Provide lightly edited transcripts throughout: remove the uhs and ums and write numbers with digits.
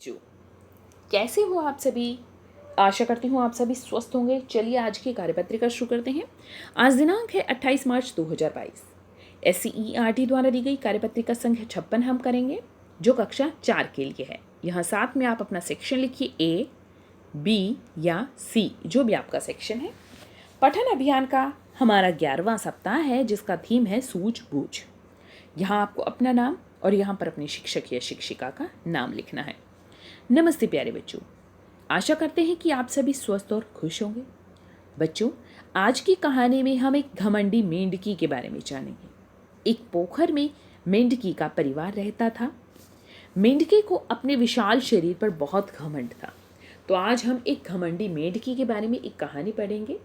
जो कैसे हो आप सभी। आशा करती हूँ आप सभी स्वस्थ होंगे। चलिए आज की कार्यपत्रिका शुरू करते हैं। आज दिनांक है 28 मार्च 2022। SCERT द्वारा दी गई कार्यपत्रिका संख्या 56 हम करेंगे जो कक्षा 4 के लिए है। यहाँ साथ में आप अपना सेक्शन लिखिए A, B या C, जो भी आपका सेक्शन है। पठन अभियान का हमारा 11वां सप्ताह है जिसका थीम है सूझबूझ। यहाँ आपको अपना नाम और यहाँ पर अपने शिक्षक या शिक्षिका का नाम लिखना है। नमस्ते प्यारे बच्चों, आशा करते हैं कि आप सभी स्वस्थ और खुश होंगे। बच्चों, आज की कहानी में हम एक घमंडी मेंढकी के बारे में जानेंगे। एक पोखर में मेंढकी का परिवार रहता था। मेंढकी को अपने विशाल शरीर पर बहुत घमंड था। तो आज हम एक घमंडी मेंढकी के बारे में एक कहानी पढ़ेंगे।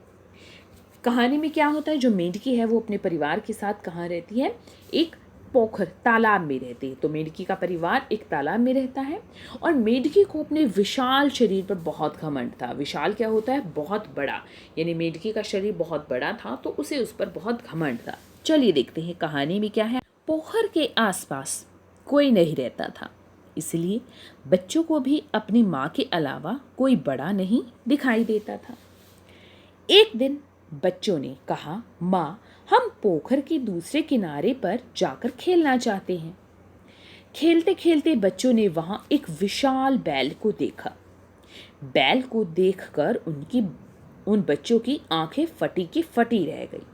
कहानी में क्या होता है, जो मेंढकी है वो अपने परिवार के साथ कहाँ रहती है, एक पोखर तालाब में रहती है। तो मेंढकी का परिवार एक तालाब में रहता है और मेंढकी को अपने विशाल शरीर पर बहुत घमंड था। विशाल क्या होता है, बहुत बड़ा, यानी मेंढकी का शरीर बहुत बड़ा था तो उसे उस पर बहुत घमंड था। चलिए देखते हैं कहानी में क्या है। पोखर के आसपास कोई नहीं रहता था, इसलिए बच्चों को भी अपनी माँ के अलावा कोई बड़ा नहीं दिखाई देता था। एक दिन बच्चों ने कहा, माँ, हम पोखर के दूसरे किनारे पर जाकर खेलना चाहते हैं। खेलते खेलते बच्चों ने वहां एक विशाल बैल को देखा। बैल को देखकर उन बच्चों की आंखें फटी की फटी रह गई।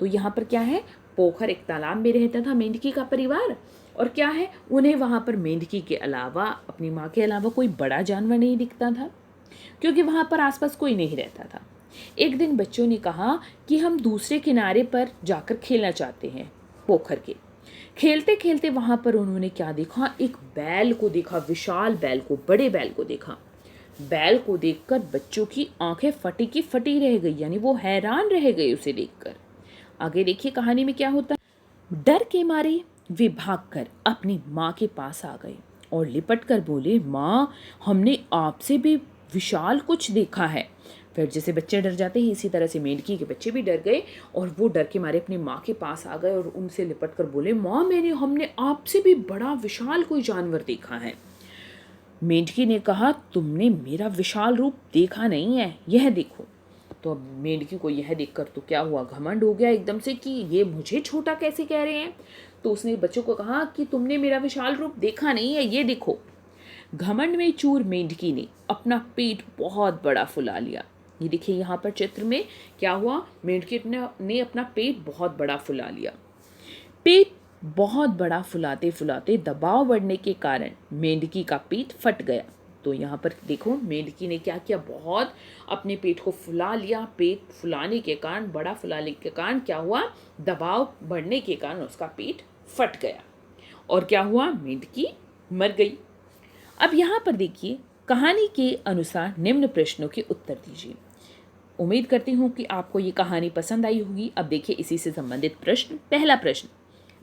तो यहाँ पर क्या है, पोखर एक तालाब में रहता था मेंढकी का परिवार, और क्या है, उन्हें वहां पर मेंढकी के अलावा, अपनी माँ के अलावा कोई बड़ा जानवर नहीं दिखता था, क्योंकि वहां पर आसपास कोई नहीं रहता था। एक दिन बच्चों ने कहा कि हम दूसरे किनारे पर जाकर खेलना चाहते हैं पोखर के। खेलते खेलते वहां पर उन्होंने क्या देखा, एक बैल को देखा, विशाल बैल को, बड़े बैल को देखा। बैल को देखकर बच्चों की आंखें फटी की फटी रह गई, यानी वो हैरान रह गए उसे देखकर। आगे देखिए कहानी में क्या होता है। डर के मारे वे भागकर अपनी माँ के पास आ गए और लिपट कर बोले, माँ, हमने आपसे भी विशाल कुछ देखा है। फिर जैसे बच्चे डर जाते हैं इसी तरह से मेंढकी के बच्चे भी डर गए और वो डर के मारे अपनी माँ के पास आ गए और उनसे लिपट कर बोले, माँ, हमने आपसे भी बड़ा विशाल कोई जानवर देखा है। मेंढकी ने कहा, तुमने मेरा विशाल रूप देखा नहीं है, यह देखो। तो अब मेंढकी को यह देखकर तो क्या हुआ, घमंड हो गया एकदम से कि ये मुझे छोटा कैसे कह रहे हैं। तो उसने बच्चों को कहा कि तुमने मेरा विशाल रूप देखा नहीं है, ये देखो। घमंड में चूर मेंढकी ने अपना पेट बहुत बड़ा फुला लिया। ये देखिए यहाँ पर चित्र में क्या हुआ, मेंढकी ने अपना पेट बहुत बड़ा फुला लिया। पेट बहुत बड़ा फुलाते फुलाते दबाव बढ़ने के कारण मेंढकी का पेट फट गया। तो यहाँ पर देखो मेंढकी ने क्या किया, बहुत अपने पेट को फुला लिया। पेट फुलाने के कारण, बड़ा फुलाने के कारण क्या हुआ, दबाव बढ़ने के कारण उसका पेट फट गया और क्या हुआ, मेंढकी मर गई। अब यहाँ पर देखिए कहानी के अनुसार निम्न प्रश्नों के उत्तर दीजिए। उम्मीद करती हूँ कि आपको ये कहानी पसंद आई होगी। अब देखिए इसी से संबंधित प्रश्न। पहला प्रश्न,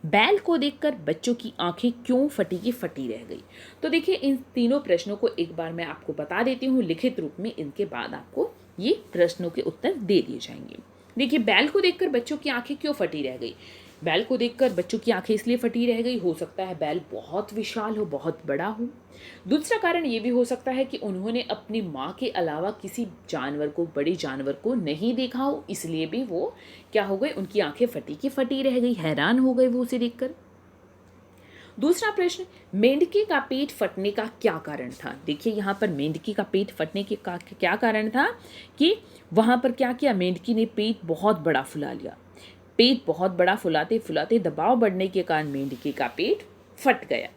बैल को देखकर बच्चों की आंखें क्यों फटी की फटी रह गई। तो देखिए इन तीनों प्रश्नों को एक बार मैं आपको बता देती हूँ लिखित रूप में, इनके बाद आपको ये प्रश्नों के उत्तर दे दिए जाएंगे। देखिए बैल को देखकर बच्चों की आंखें क्यों फटी रह गई। बैल को देखकर बच्चों की आंखें इसलिए फटी रह गई, हो सकता है बैल बहुत विशाल हो, बहुत बड़ा हो। दूसरा कारण ये भी हो सकता है कि उन्होंने अपनी माँ के अलावा किसी जानवर को, बड़े जानवर को नहीं देखा हो, इसलिए भी वो क्या हो गए, उनकी आंखें फटी की फटी रह गई, हैरान हो गए वो उसे देखकर। दूसरा प्रश्न, मेंढकी का पेट फटने का क्या कारण था। देखिए यहाँ पर मेंढकी का पेट फटने के का क्या कारण था कि वहां पर क्या किया, मेंढकी ने पेट बहुत बड़ा फुला लिया। पेट बहुत बड़ा फुलाते फुलाते दबाव बढ़ने के कारण मेंढकी का पेट फट गया।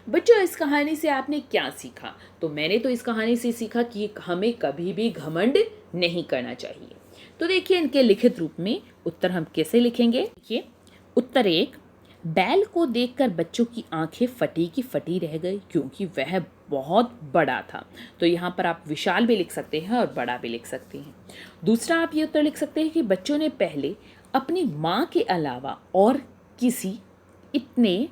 बच्चों, इस कहानी से आपने क्या सीखा। तो मैंने तो इस कहानी से सीखा कि हमें कभी भी घमंड नहीं करना चाहिए। तो देखिए इनके लिखित रूप में उत्तर हम कैसे लिखेंगे। देखिए उत्तर 1, बैल को देखकर बच्चों की आंखें फटी की फटी रह गई क्योंकि वह बहुत बड़ा था। तो यहाँ पर आप विशाल भी लिख सकते हैं और बड़ा भी लिख सकते हैं। दूसरा आप ये उत्तर लिख सकते हैं कि बच्चों ने पहले अपनी माँ के अलावा और किसी इतने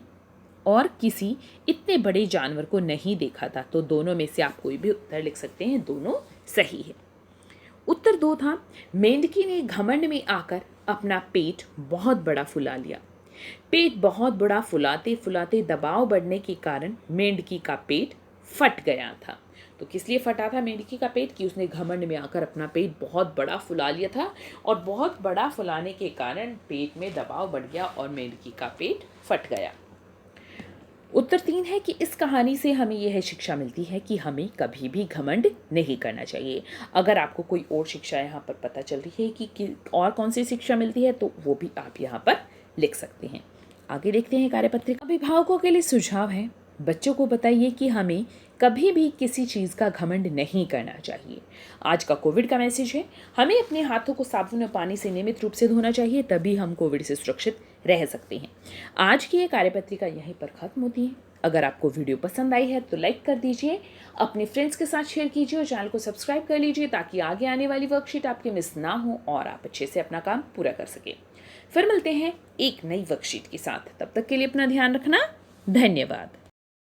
बड़े जानवर को नहीं देखा था। तो दोनों में से आप कोई भी उत्तर लिख सकते हैं, दोनों सही है। उत्तर 2 था, मेंढकी ने घमंड में आकर अपना पेट बहुत बड़ा फुला लिया। पेट बहुत बड़ा फुलाते फुलाते दबाव बढ़ने के कारण मेंढकी का पेट फट गया था। तो किस लिए फटा था मेंढकी का पेट? कि उसने घमंड में आकर अपना पेट बहुत बड़ा फुला लिया था और बहुत बड़ा फुलाने के कारण पेट में दबाव बढ़ गया और मेंढकी का पेट फट गया। उत्तर 3 है कि इस कहानी से हमें यह शिक्षा मिलती है कि हमें कभी भी घमंड नहीं करना चाहिए। अगर आपको कोई और शिक्षा यहाँ पर पता चल रही है कि और कौन सी शिक्षा मिलती है तो वो भी आप यहाँ पर लिख सकते हैं। आगे देखते हैं कार्यपत्रिका। अभिभावकों के लिए सुझाव है, बच्चों को बताइए कि हमें कभी भी किसी चीज़ का घमंड नहीं करना चाहिए। आज का कोविड का मैसेज है, हमें अपने हाथों को साबुन और पानी से नियमित रूप से धोना चाहिए, तभी हम कोविड से सुरक्षित रह सकते हैं। आज की ये कार्यपत्रिका यहीं पर खत्म होती है। अगर आपको वीडियो पसंद आई है तो लाइक कर दीजिए, अपने फ्रेंड्स के साथ शेयर कीजिए और चैनल को सब्सक्राइब कर लीजिए ताकि आगे आने वाली वर्कशीट आपके मिस ना हो और आप अच्छे से अपना काम पूरा कर सकें। फिर मिलते हैं एक नई वर्कशीट के साथ, तब तक के लिए अपना ध्यान रखना। धन्यवाद।